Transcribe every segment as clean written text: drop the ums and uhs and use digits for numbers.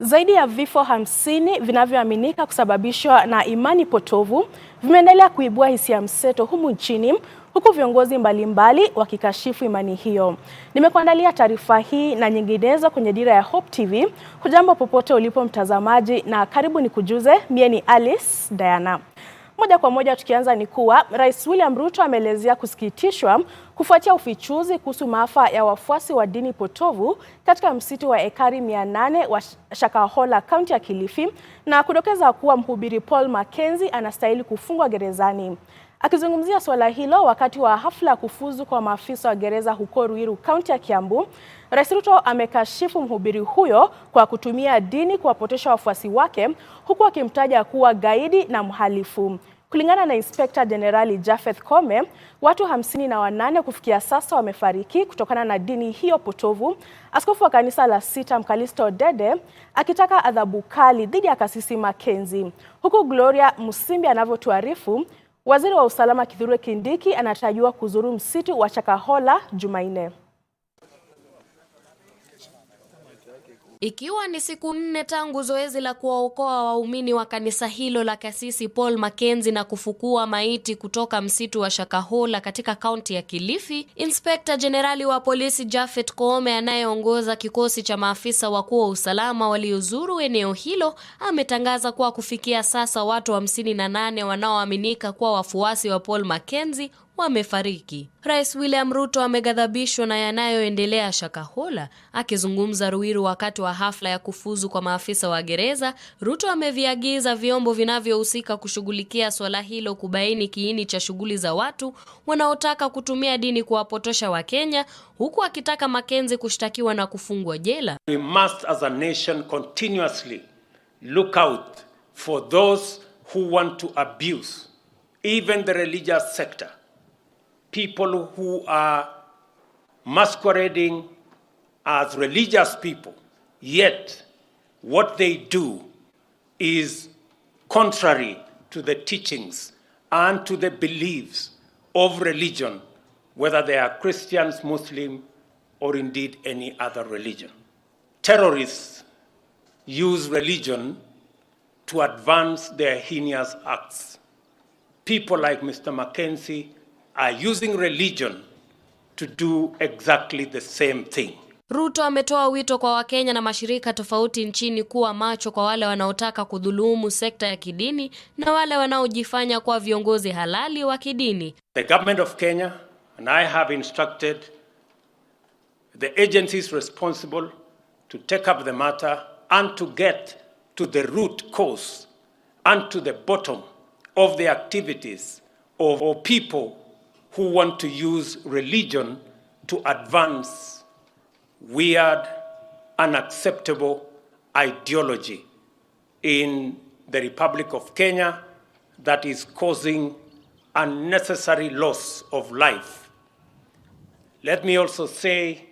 Zaidi ya vifo 50 vinavyoaminika kusababishwa na imani potovu vimeendelea kuibua hisia mseto humu nchini, huku viongozi mbalimbali wakikashifu imani hiyo. Nimekuandalia taarifa hii na nyinginezo kwenye Dira ya Hope TV. Hujambo popote ulipo mtazamaji, na karibu nikujuze. Mie ni Alice Diana. Moja kwa moja tukianza ni kuwa Rais William Ruto ameelezea kusikitishwa kufuatia ufichuzi kuhusu maafa ya wafuasi wa dini potovu katika msitu wa ekari 800 wa SHAKAHOLA, kaunti ya Kilifi, na kudokeza kuwa mhubiri Paul Mackenzie anastahili kufungwa gerezani. Akizungumzia swala hilo wakati wa hafla ya kufuzu kwa maafisa wa gereza huko Ruiru, kaunti ya Kiambu, Rais Ruto amekashifu mhubiri huyo kwa kutumia dini kuwapotosha wafuasi wake, huku akimtaja kuwa gaidi na mhalifu. Kulingana na Inspector Generali Japhet Kome, watu 58 kufikia sasa wamefariki kutokana na dini hiyo potovu. Askofu wa kanisa la Sita Mkalisto Dede akitaka adhabu kali dhidi ya kasisi Mackenzie. Huku Gloria Musimbi anavyotuarifu, Waziri wa Usalama Kithure Kindiki anatarajiwa kuzuru msitu wa SHAKAHOLA Jumanne. Ikiwa ni siku 4 tangu zoezi la kuwaokoa waumini wa kanisa hilo la kasisi Paul Mackenzie na kufukua maiti kutoka msitu wa SHAKAHOLA katika kaunti ya Kilifi, Inspector Generali wa polisi Japhet Kome anayeongoza kikosi cha maafisa wakuu wa usalama waliozuru eneo hilo ametangaza kuwa kufikia sasa watu 58 wanaoaminika kuwa wafuasi wa Paul Mackenzie wamefariki. Rais William Ruto ameghadhabishwa na yanayoendelea SHAKAHOLA. Akizungumza Ruiru wakati wa hafla ya kufuzu kwa maafisa wa gereza, Ruto ameviagiza vyombo vinavyohusika kushughulikia swala hilo kubaini kiini cha shughuli za watu wanaotaka kutumia dini kuwapotosha Wakenya, huku akitaka Mackenzie kushtakiwa na kufungwa jela. We must as a nation continuously look out for those who want to abuse even the religious sector. People who are masquerading as religious people, yet what they do is contrary to the teachings and to the beliefs of religion, whether they are Christians, Muslim, or indeed any other religion. Terrorists use religion to advance their heinous acts. People like Mr. Mackenzie are using religion to do exactly the same thing. Ruto ametoa wito kwa Wakenya na mashirika tofauti nchini kuwa macho kwa wale wanaotaka kudhulumu sekta ya kidini na wale wanaojifanya kwa viongozi halali wa kidini. The government of Kenya and I have instructed the agencies responsible to take up the matter and to get to the root cause and to the bottom of the activities of people who want to use religion to advance weird, unacceptable ideology in the Republic of Kenya that is causing unnecessary loss of life. Let me also say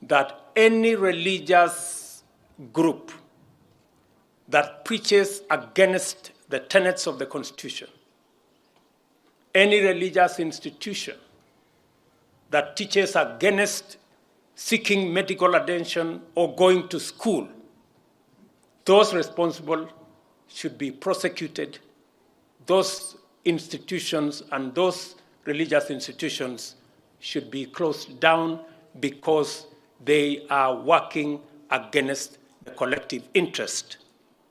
that any religious group that preaches against the tenets of the Constitution, any religious institution that teaches against seeking medical attention or going to school, those responsible should be prosecuted. Those institutions and those religious institutions should be closed down because they are working against the collective interest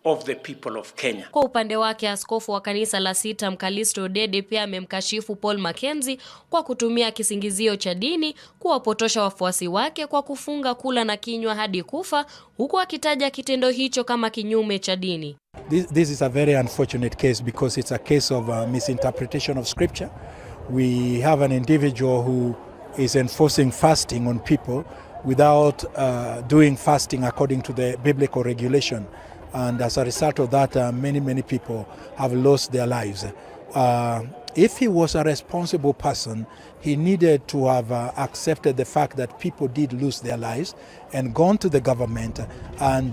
of the people of Kenya. Kwa upande wake, askofu wa kanisa la Sita Mkalisto Dede pia amemkashifu Paul Mackenzie kwa kutumia kisingizio cha dini kuwapotosha wafuasi wake kwa kufunga kula na kinywa hadi kufa, huku akitaja kitendo hicho kama kinyume cha dini. This is a very unfortunate case because it's a case of misinterpretation of scripture. We have an individual who is enforcing fasting on people without doing fasting according to the biblical regulation. And as a result of that, many people have lost their lives. If he was a responsible person, he needed to have accepted the fact that people did lose their lives and gone to the government and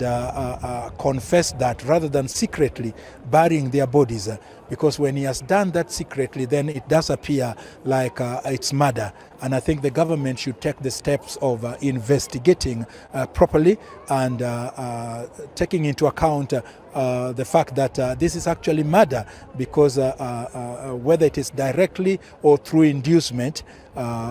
confessed that rather than secretly burying their bodies. Because when he has done that secretly, then it does appear like it's murder. And I think the government should take the steps of investigating properly and taking into account the fact that this is actually murder, because whether it is directly or through inducement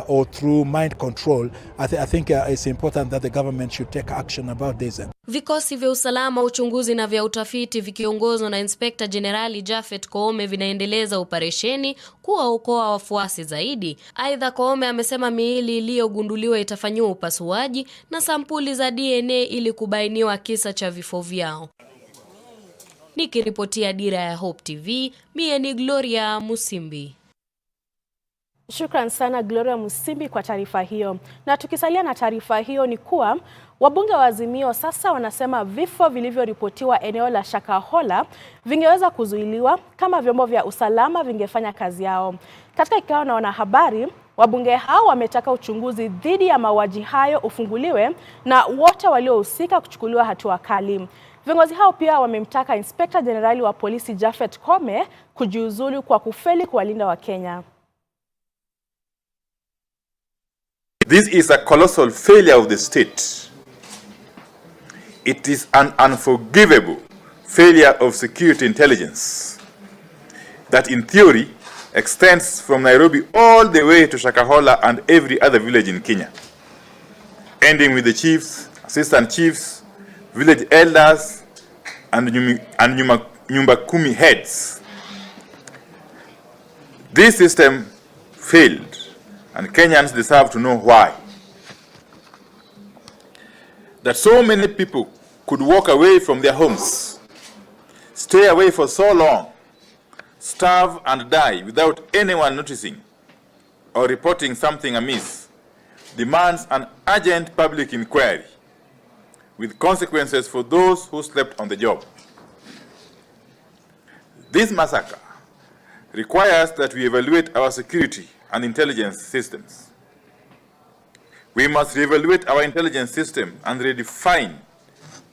or through mind control, I think it's important that the government should take action about this. Vikosi vya usalama, uchunguzi na vya utafiti vikiongozwa na Inspector Generali Japhet Koome vinaendeleza operesheni kuwaokoa wafuasi zaidi. Aidha, Koome amesema miili iliyogunduliwa itafanyiwa upasuaji na sampuli za DNA ili kubainiwa kisa cha vifo vyao. Nikiripotia Dira ya Hope TV, mie ni Gloria Musimbi. Shukran sana Gloria Musimbi kwa taarifa hiyo. Na tukisalia na taarifa hiyo ni kuwa wabunge wa Azimio sasa wanasema vifo vilivyoripotiwa eneo la Shakahola vingeweza kuzuiliwa kama vyombo vya usalama vingefanya kazi yao. Katika kikao na wanahabari, wabunge hao wametaka uchunguzi dhidi ya mauaji hayo ufunguliwe na wote waliohusika kuchukuliwa hatua kali. Viongozi hao pia wamemtaka Inspector Generali wa polisi Japhet Koome kujiuzulu kwa kufeli kuwalinda Wakenya. This is a colossal failure of the state. It is an unforgivable failure of security intelligence that in theory extends from Nairobi all the way to Shakahola and every other village in Kenya, ending with the chiefs, assistant chiefs, village elders, and Nyumba Kumi heads. This system failed, and Kenyans deserve to know why. That so many people could walk away from their homes, stay away for so long, starve and die without anyone noticing or reporting something amiss, demands an urgent public inquiry with consequences for those who slept on the job. This massacre requires that we evaluate our security and intelligence systems. We must reevaluate our intelligence system and redefine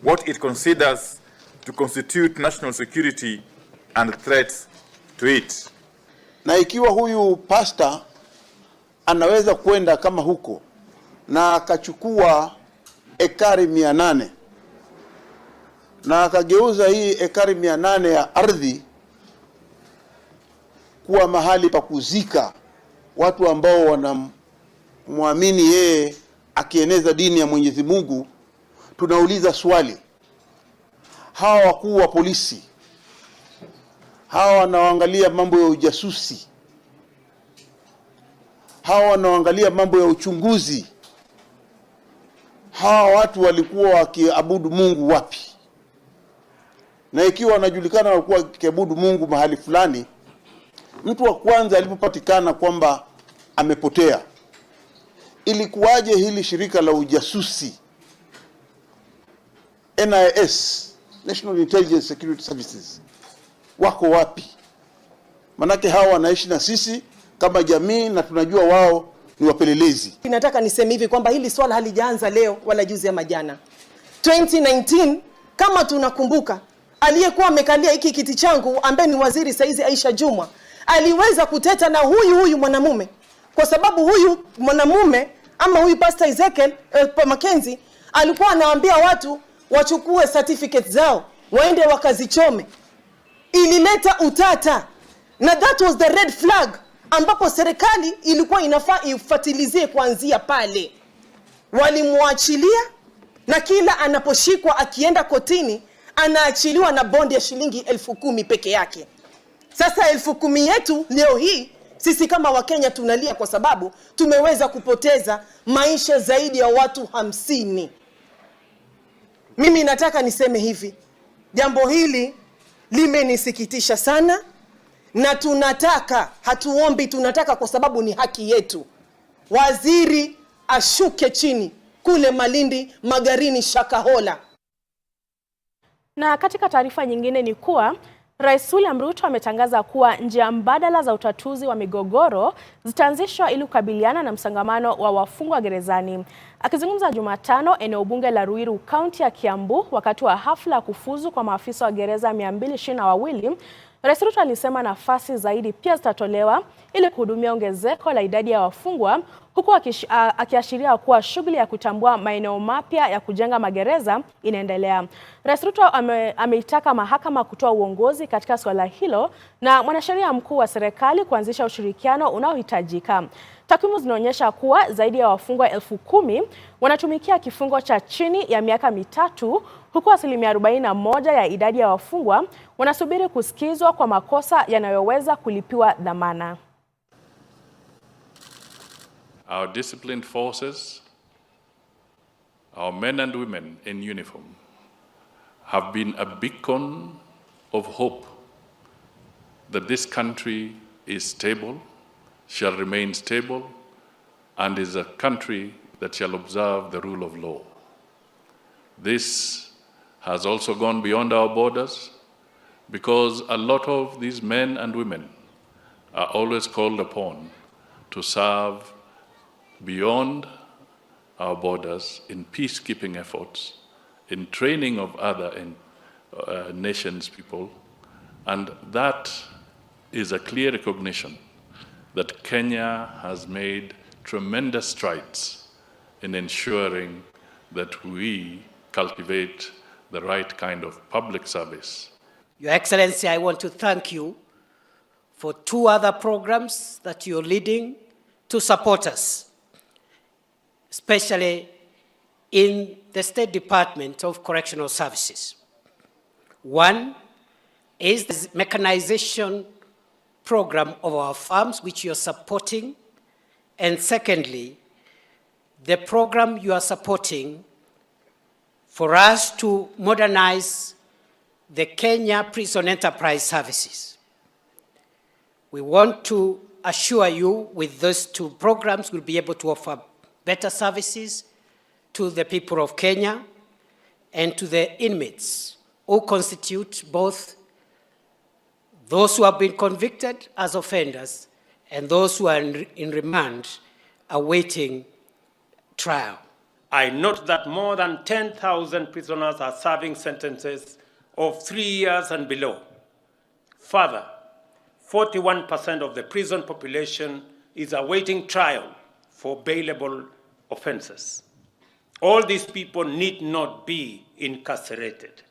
what it considers to constitute national security and threats to it. Na ikiwa huyu pastor anaweza kwenda kama huko na akachukua ekari 800 na akageuza hii ekari 800 ya ardhi kuwa mahali pa kuzika watu ambao wanamwamini yeye akieneza dini ya Mwenyezi Mungu, tunauliza swali, hawa wakuu wa polisi, hawa wanaoangalia mambo ya ujasusi, hawa wanaoangalia mambo ya uchunguzi, hawa watu walikuwa wakiabudu Mungu wapi? Na ikiwa wanajulikana walikuwa wakiabudu Mungu mahali fulani, mtu wa kwanza alipopatikana kwamba amepotea, ilikuwaje hili shirika la ujasusi NIS, National Intelligence Security Services, wako wapi? Manake hawa wanaishi na sisi kama jamii na tunajua wao ni wapelelezi. Nataka niseme hivi kwamba hili swala halijaanza leo wala juzi ya majana. 2019 kama tunakumbuka, aliyekuwa amekalia hiki kiti changu ambaye ni waziri saizi Aisha Jumwa aliweza kuteta na huyu mwanamume, kwa sababu huyu mwanamume ama huyu Pastor Ezekiel Mackenzie alikuwa anawaambia watu wachukue certificate zao waende wakazichome. Ilileta utata, na that was the red flag ambapo serikali ilikuwa inafaa ifuatilizie kuanzia pale. Walimwachilia, na kila anaposhikwa akienda kotini anaachiliwa na bondi ya shilingi 10,000 peke yake. Sasa 10,000 yetu leo hii sisi kama Wakenya tunalia kwa sababu tumeweza kupoteza maisha zaidi ya watu 50. Mimi nataka niseme hivi, jambo hili limenisikitisha sana, na tunataka, hatuombi, tunataka kwa sababu ni haki yetu. Waziri ashuke chini kule Malindi, Magarini, Shakahola. Na katika taarifa nyingine ni kuwa Rais William Ruto ametangaza kuwa njia mbadala za utatuzi wa migogoro zitaanzishwa ili kukabiliana na msongamano wa wafungwa gerezani. Akizungumza Jumatano eneo bunge la Ruiru, kaunti ya Kiambu, wakati wa hafla ya kufuzu kwa maafisa wa gereza 222, Rais Ruto alisema nafasi zaidi pia zitatolewa ili kuhudumia ongezeko la idadi ya wafungwa, huku akiashiria kuwa shughuli ya kutambua maeneo mapya ya kujenga magereza inaendelea. Rais Ruto ameitaka mahakama kutoa uongozi katika suala hilo na mwanasheria mkuu wa serikali kuanzisha ushirikiano unaohitajika. Takwimu zinaonyesha kuwa zaidi ya wafungwa 10,000 wanatumikia kifungo cha chini ya miaka 3, huku 41% ya idadi ya wafungwa wanasubiri kusikizwa kwa makosa yanayoweza kulipiwa dhamana. Our disciplined forces, our men and women in uniform, have been a beacon of hope that this country is stable, shall remain stable, and is a country that shall observe the rule of law. This has also gone beyond our borders, because a lot of these men and women are always called upon to serve beyond our borders in peacekeeping efforts, in training of other nations' people, and that is a clear recognition that Kenya has made tremendous strides in ensuring that we cultivate the right kind of public service. Your Excellency, I want to thank you for 2 other programs that you're leading to support us, especially in the State Department of Correctional Services. One is the mechanization program of our farms, which you're supporting. And secondly, the program you are supporting for us to modernize the Kenya Prison Enterprise Services. We want to assure you with those 2 programs we'll be able to offer better services to the people of Kenya and to the inmates who constitute both those who have been convicted as offenders and those who are in remand awaiting trial. I note that more than 10,000 prisoners are serving sentences of 3 years and below. Further, 41% of the prison population is awaiting trial for bailable offenses. All these people need not be incarcerated.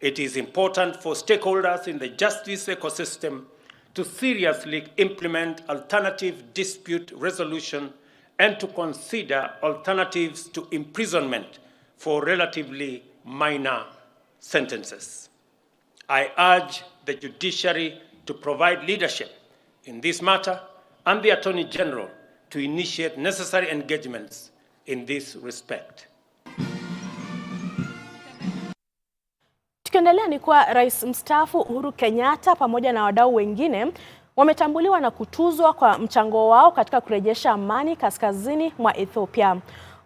It is important for stakeholders in the justice ecosystem to seriously implement alternative dispute resolution and to consider alternatives to imprisonment for relatively minor sentences. I urge the judiciary to provide leadership in this matter and the Attorney General to initiate necessary engagements in this respect. Tukiendelea ni kuwa Rais mstaafu Uhuru Kenyatta pamoja na wadau wengine wametambuliwa na kutuzwa kwa mchango wao katika kurejesha amani kaskazini mwa Ethiopia.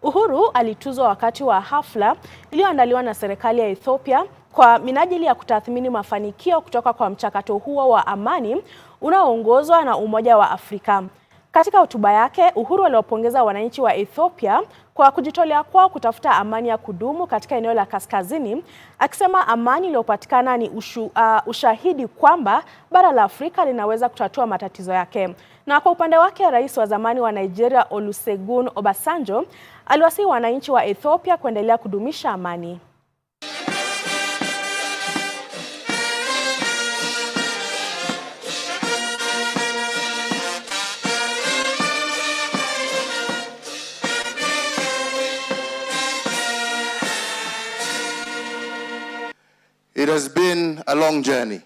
Uhuru alituzwa wakati wa hafla iliyoandaliwa na serikali ya Ethiopia kwa minajili ya kutathmini mafanikio kutoka kwa mchakato huo wa amani unaoongozwa na Umoja wa Afrika. Katika hotuba yake, Uhuru aliwapongeza wananchi wa Ethiopia kwa kujitolea kwao kutafuta amani ya kudumu katika eneo la kaskazini, akisema amani iliyopatikana ni ushahidi kwamba bara la Afrika linaweza kutatua matatizo yake. Na kwa upande wake, rais wa zamani wa Nigeria Olusegun Obasanjo aliwasihi wananchi wa Ethiopia kuendelea kudumisha amani. It has been a long journey,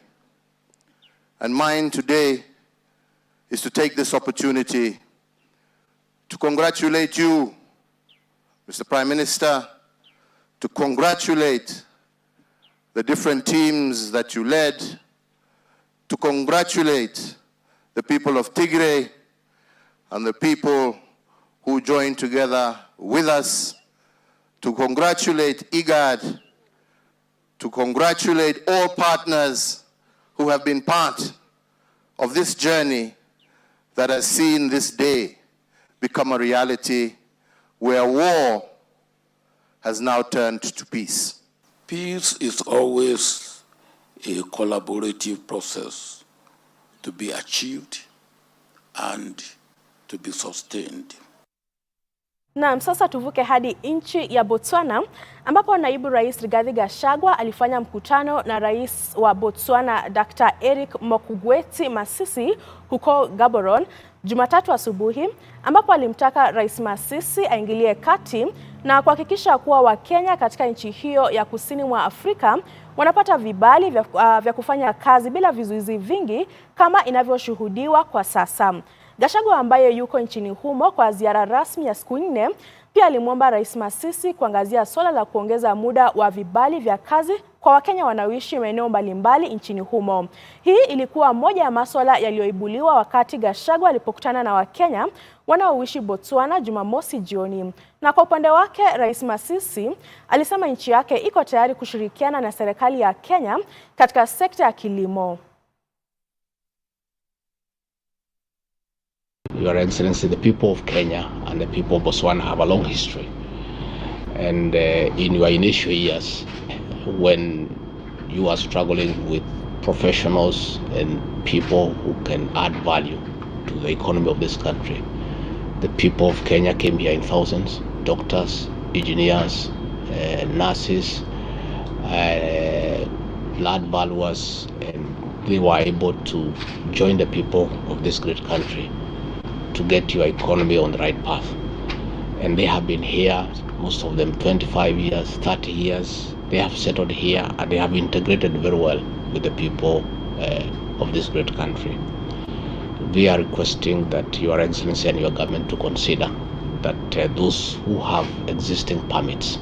and mine today is to take this opportunity to congratulate you, Mr. Prime Minister, to congratulate the different teams that you led, to congratulate the people of Tigray and the people who joined together with us, to congratulate IGAD, to congratulate all partners who have been part of this journey that has seen this day become a reality where war has now turned to peace. Peace is always a collaborative process to be achieved and to be sustained. Naam, sasa tuvuke hadi nchi ya Botswana ambapo naibu rais Rigathi Gachagua alifanya mkutano na rais wa Botswana Dr. Eric Mokgweetsi Masisi huko Gaborone Jumatatu asubuhi, ambapo alimtaka Rais Masisi aingilie kati na kuhakikisha kuwa Wakenya katika nchi hiyo ya kusini mwa Afrika wanapata vibali vya kufanya kazi bila vizuizi vingi kama inavyoshuhudiwa kwa sasa. Gachagua ambaye yuko nchini humo kwa ziara rasmi ya siku 4 pia alimwomba Rais Masisi kuangazia swala la kuongeza muda wa vibali vya kazi kwa Wakenya wanaoishi maeneo mbalimbali nchini humo. Hii ilikuwa moja ya masuala yaliyoibuliwa wakati Gachagua alipokutana na Wakenya wanaoishi Botswana Jumamosi jioni. Na kwa upande wake Rais Masisi alisema nchi yake iko tayari kushirikiana na serikali ya Kenya katika sekta ya kilimo. Your Excellency, the people of Kenya and the people of Botswana have a long history. And in your initial years, when you are struggling with professionals and people who can add value to the economy of this country, the people of Kenya came here in thousands, doctors, engineers, nurses, blood valuers, and they were able to join the people of this great country to get your economy on the right path. And they have been here, most of them 25 years, 30 years. They have settled here and they have integrated very well with the people of this great country. We are requesting that Your Excellency and your government to consider that those who have existing permits,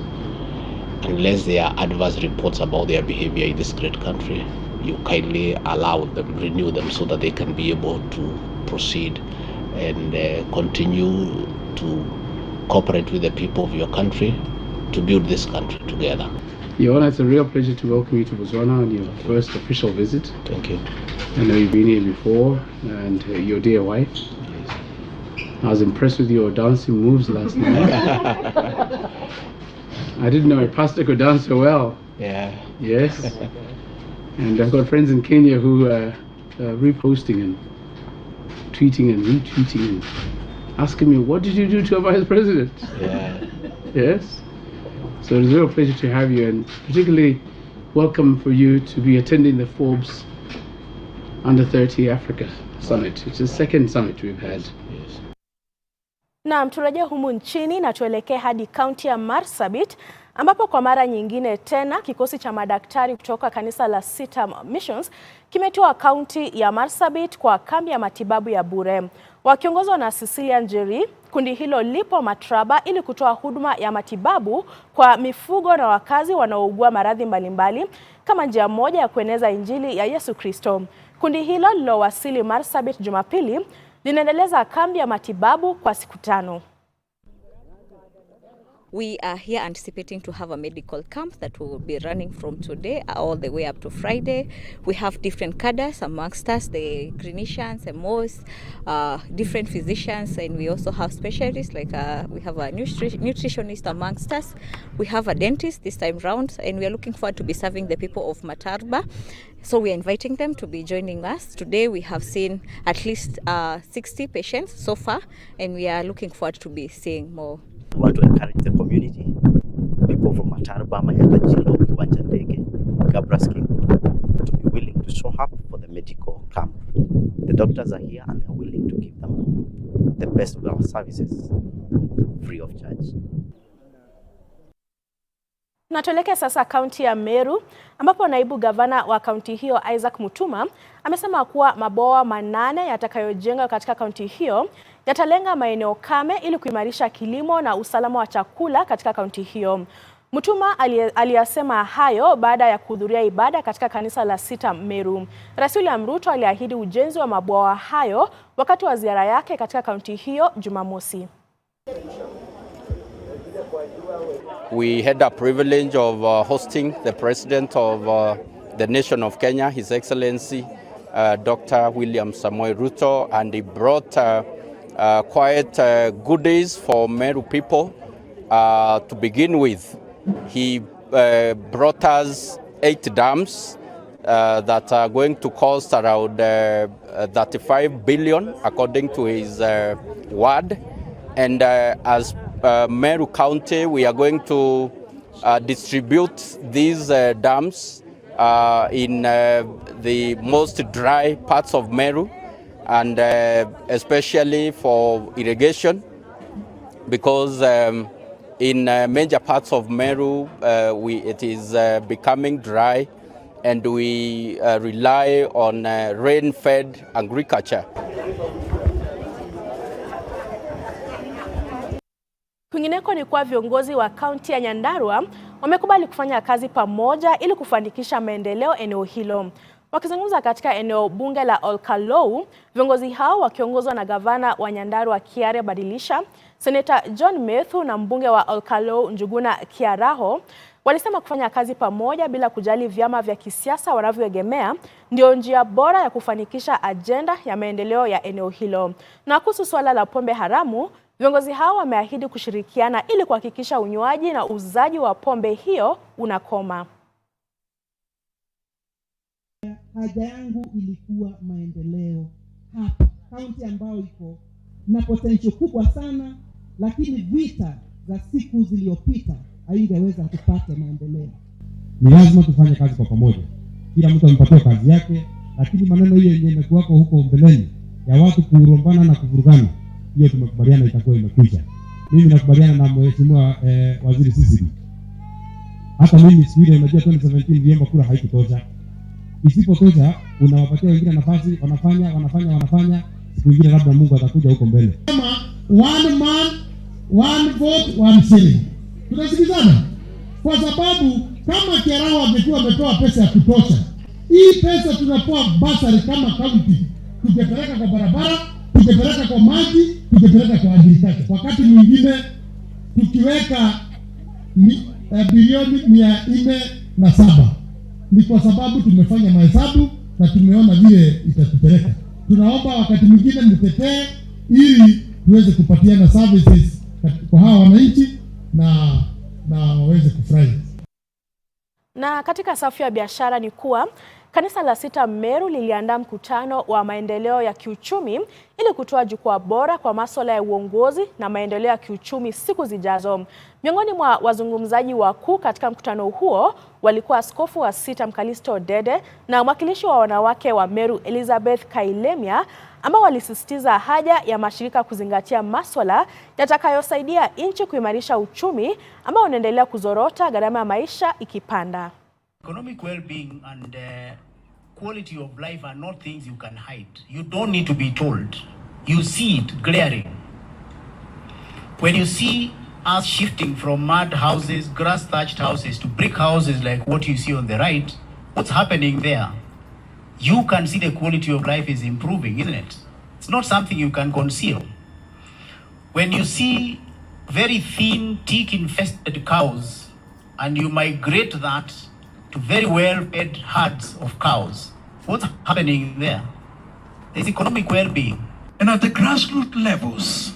unless there are adverse reports about their behavior in this great country, you kindly allow them, renew them so that they can be able to proceed and continue to cooperate with the people of your country to build this country together. Your Honor, it's a real pleasure to welcome you to Botswana on your first official visit. Thank you. I know you've been here before, and your dear wife. Yes. I was impressed with your dancing moves last night. I didn't know a pastor could dance so well. Yeah. Yes. And I've got friends in Kenya who are reposting and tweeting and retweeting and asking me, what did you do to our Vice President? Yeah. Yes. So it's a real pleasure to have you, and particularly welcome for you to be attending the Forbes Under 30 Africa Summit, which is the second summit we've had. Yes. Naam, turejea humu nchini na tuelekee hadi kaunti ya Marsabit ambapo kwa mara nyingine tena kikosi cha madaktari kutoka kanisa la Sita Missions kimetoa kaunti ya Marsabit kwa kambi ya matibabu ya bure. Wakiongozwa na Cecilia Njeri, kundi hilo lipo Matraba ili kutoa huduma ya matibabu kwa mifugo na wakazi wanaougua maradhi mbalimbali kama njia moja ya kueneza Injili ya Yesu Kristo. Kundi hilo lilowasili Marsabit Jumapili linaendeleza kambi ya matibabu kwa siku 5. We are here anticipating to have a medical camp that will be running from today all the way up to Friday. We have different cadres amongst us, the clinicians, the MOs, different physicians, and we also have specialists like we have a nutritionist amongst us. We have a dentist this time round, and we are looking forward to be serving the people of Matarba. So we are inviting them to be joining us. Today we have seen at least 60 patients so far, and we are looking forward to be seeing more. I want to encourage the community, people from Matarba, Mayakajilo, Kiwanjandege, Gabraski, to be willing to show up for the medical camp. The doctors are here and they're willing to give them the best of our services, free of charge. Na tuelekee sasa kaunti ya Meru ambapo naibu gavana wa kaunti hiyo Isaac Mutuma amesema kuwa mabwawa 8 yatakayojengwa katika kaunti hiyo yatalenga maeneo kame ili kuimarisha kilimo na usalama wa chakula katika kaunti hiyo. Mutuma aliyasema hayo baada ya kuhudhuria ibada katika kanisa la Sita Meru. Rais William Ruto aliahidi ujenzi wa mabwawa hayo wakati wa ziara yake katika kaunti hiyo Jumamosi. We had the privilege of hosting the president of the nation of Kenya, His Excellency Dr. William Samoei Ruto, and he brought quite goodies for Meru people. To begin with, he brought us 8 dams that are going to cost around 35 billion according to his word. And as Meru County, we are going to distribute these dams in the most dry parts of Meru, and especially for irrigation, because in major parts of Meru it is becoming dry, and we rely on rain-fed agriculture. Kwingineko ni kwa viongozi wa kaunti ya Nyandarua wamekubali kufanya kazi pamoja ili kufanikisha maendeleo eneo hilo. Wakizungumza katika eneo bunge la Olkalou, viongozi hao wakiongozwa na gavana wa Nyandarua Kiare Badilisha, Senator John Methu na mbunge wa Olkalou Njuguna Kiaraho walisema kufanya kazi pamoja bila kujali vyama vya kisiasa wanavyoegemea ndio njia bora ya kufanikisha ajenda ya maendeleo ya eneo hilo. Na kuhusu swala la pombe haramu, viongozi hao wameahidi kushirikiana ili kuhakikisha unywaji na uuzaji wa pombe hiyo unakoma. Haja yangu ilikuwa maendeleo hapa kaunti ambayo iko na potential kubwa sana, lakini vita za siku zilizopita haingeweza kupata maendeleo. Ni lazima tufanye kazi kwa pamoja. Kila mtu ampatie kazi yake, lakini maneno hiyo yenye imekuwa huko mbeleni ya watu kurumbana na kuvurugana, hiyo tumekubaliana itakuwa imekuja. Mimi nakubaliana na mheshimiwa waziri Sisiri. Hata mimi siku ile unajua 2017 viomba kura haikutosha. Isipotosha unawapatia wengine nafasi, wanafanya, siku nyingine labda Mungu atakuja huko mbele. Kama one man, one vote, one shilling. Tunasikizana? Kwa sababu kama Kiaraho angekuwa ametoa pesa ya kutosha, hii pesa tunapoa basari kama kaunti, tungepeleka kwa barabara, tungepeleka kwa maji, tungepeleka kwa agriculture. Wakati mwingine tukiweka bilioni 407 ni kwa sababu tumefanya mahesabu na tumeona vile itatupeleka. Tunaomba wakati mwingine mtetee ili tuweze kupatiana services kwa hawa wananchi na waweze kufurahi. Na katika safu ya biashara ni kuwa kanisa la Sita Meru liliandaa mkutano wa maendeleo ya kiuchumi ili kutoa jukwaa bora kwa masuala ya uongozi na maendeleo ya kiuchumi siku zijazo. Miongoni mwa wazungumzaji wakuu katika mkutano huo walikuwa askofu wa Sita Mkalisto Dede na mwakilishi wa wanawake wa Meru Elizabeth Kailemia, ambao walisisitiza haja ya mashirika kuzingatia masuala yatakayosaidia nchi kuimarisha uchumi ambao unaendelea kuzorota, gharama ya maisha ikipanda. Economic well-being and quality of life are not things you can hide. You don't need to be told. You see it glaring. When you see us shifting from mud houses, grass-thatched houses to brick houses like what you see on the right, what's happening there? You can see the quality of life is improving, isn't it? It's not something you can conceal. When you see very thin, tick-infested cows and you migrate that to very well-fed herds of cows, what's happening there? There's economic well-being. And at the grassroots levels,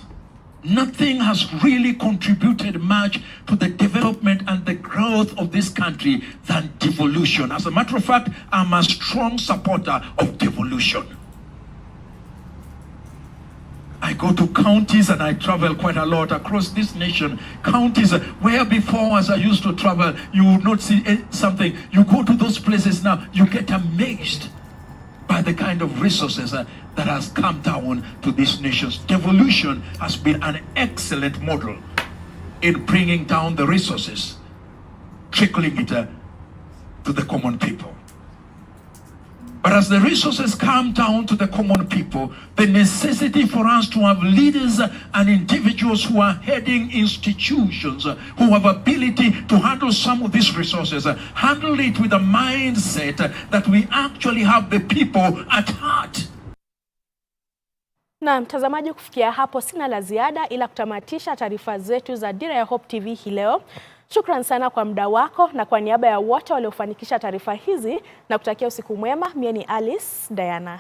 nothing has really contributed much to the development and the growth of this country than devolution. As a matter of fact, I'm a strong supporter of devolution. I go to counties and I travel quite a lot across this nation. Counties where before, as I used to travel, you would not see something. You go to those places now, you get amazed by the kind of resources that has come down to these nations. Devolution has been an excellent model in bringing down the resources, trickling it to the common people. But as the resources come down to the common people, the necessity for us to have leaders and individuals who are heading institutions, who have ability to handle some of these resources, handle it with a mindset that we actually have the people at heart. Na mtazamaji, kufikia hapo sina la ziada ila kutamatisha taarifa zetu za Dira ya Hope TV hii leo. Shukran sana kwa muda wako, na kwa niaba ya wote waliofanikisha taarifa hizi na kutakia usiku mwema, mimi ni Alice Diana.